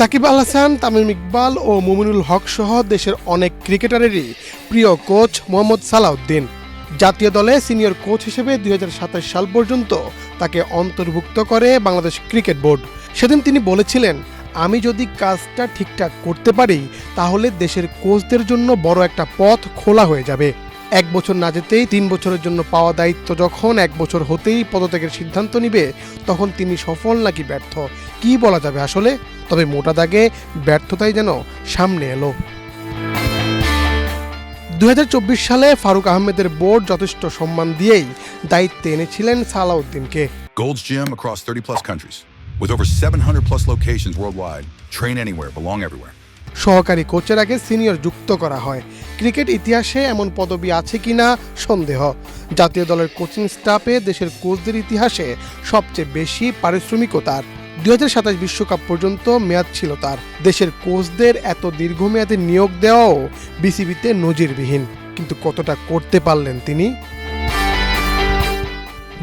সাকিব আল হাসান, তামিম ইকবাল ও মুমিনুল হক সহ দেশের অনেক ক্রিকেটারেরই প্রিয় কোচ মোহাম্মদ সালাউদ্দিন। জাতীয় দলে সিনিয়র কোচ হিসেবে 2027 সাল পর্যন্ত তাকে অন্তর্ভুক্ত করে বাংলাদেশ ক্রিকেট বোর্ড। সেদিন তিনি বলেছিলেন, আমি যদি কাজটা ঠিকঠাক করতে পারি তাহলে দেশের কোচদের জন্য বড় একটা পথ খোলা হয়ে যাবে। 1 বছর না যেতেই 3 বছরের জন্য পাওয়া দায়িত্ব যখন 1 বছর হতেই পদত্যাগের সিদ্ধান্ত নিবে, তখন তিনি সফল নাকি ব্যর্থ কি বলা যাবে আসলে। তবে মোটা দাগে ব্যর্থতাই যেন সামনে এলো। 2024 সালে ফারুক আহমেদের বোর্ড যথেষ্ট সম্মান দিয়েই দায়িত্বে এনেছিলেন সালাউদ্দিনকে। Gold's Gym across 30 plus countries with over 700 plus locations worldwide. Train anywhere, belong everywhere. সহকারী কোচের আগে সিনিয়র যুক্ত করা হয়। ক্রিকেট ইতিহাসে এমন পদবি আছে কিনা সন্দেহ। জাতীয় দলের কোচিং স্টাফে দেশের কোচদের ইতিহাসে সবচেয়ে বেশি পারিশ্রমিকও তার। 2027 বিশ্বকাপ পর্যন্ত মেয়াদ ছিল তার। দেশের কোচদের এত দীর্ঘমেয়াদে নিয়োগ দেওয়াও বিসিবিতে নজিরবিহীন। কিন্তু কতটা করতে পারলেন তিনি?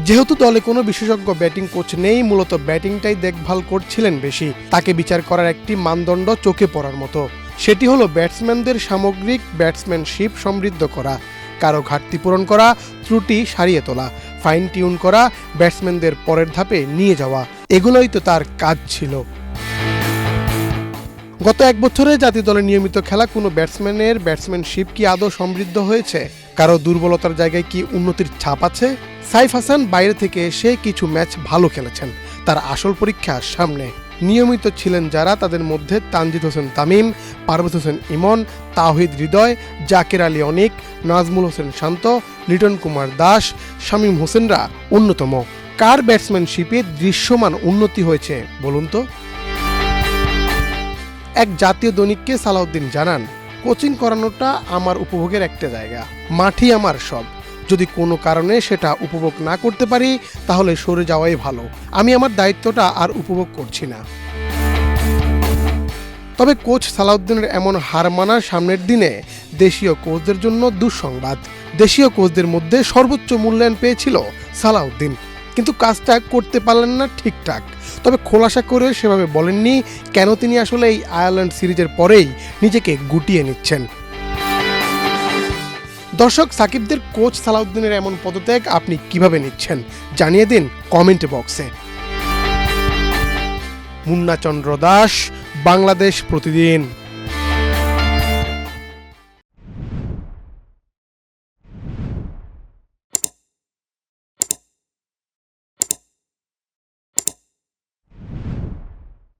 যেহেতু দলে কোনো বিশেষজ্ঞ ব্যাটিং কোচ নেই, মূলত ব্যাটিংটাই দেখভাল করছিলেন বেশি। তাকে বিচার করার একটি মানদণ্ড চোখে পড়ার মতো, সেটি হলো ব্যাটসম্যানদের সামগ্রিক ব্যাটসম্যানশিপ সমৃদ্ধ করা, কারো ঘাটতি পূরণ করা, ত্রুটি সারিয়ে তোলা, ফাইন টিউন করা, ব্যাটসম্যানদের পরের ধাপে নিয়ে যাওয়া। এগুলোই তো তার কাজ ছিল। গত 1 বছরে জাতীয় দলে নিয়মিত খেলা কোনো ব্যাটসম্যানের ব্যাটসম্যানশিপ কি আদৌ সমৃদ্ধ হয়েছে? কারো দুর্বলতার জায়গায় কি উন্নতির ছাপ আছে? সাইফ হাসান বাইরে থেকে এসে কিছু ম্যাচ ভালো খেলেছেন, তার আসল পরীক্ষা সামনে। নিয়মিত ছিলেন যারা, তাদের মধ্যে তানজিদ হোসেন তামিম, পারভেজ হোসেন ইমন, তাওহিদ হৃদয়, জাকের আলী অনিক, নাজমুল হোসেন শান্ত, লিটন কুমার দাস, শামীম হোসেনরা অন্যতম। কার ব্যাটসম্যানশিপে দৃশ্যমান উন্নতি হয়েছে বলুন তো? এক জাতীয় দৈনিককে সালাউদ্দিন জানান, কোচিং করানোটা আমার উপভোগের একটা জায়গা, মাঠই আমার সব। যদি কোনো কারণে সেটা উপভোগ না করতে পারি তাহলে সরে যাওয়াই ভালো। আমি আমার দায়িত্বটা আর উপভোগ করছি না। তবে কোচ সালাউদ্দিনের এমন হার মানা সামনের দিনে দেশীয় কোচদের জন্য দুঃসংবাদ। দেশীয় কোচদের মধ্যে সর্বোচ্চ মূল্যায়ন পেয়েছিল সালাউদ্দিন, কিন্তু কাজটা করতে পারলেন না ঠিকঠাক। তবে খোলাসা করে সেভাবে বলেননি কেন তিনি আসলে এই আয়ারল্যান্ড সিরিজের পরেই নিজেকে গুটিয়ে নিচ্ছেন। দর্শক, সাকিবদের কোচ সালাউদ্দিনের এমন পদত্যাগ আপনি কিভাবে নিচ্ছেন জানিয়ে দিন কমেন্ট বক্সে। মুন্না চন্দ্র দাস, বাংলাদেশ প্রতিদিন।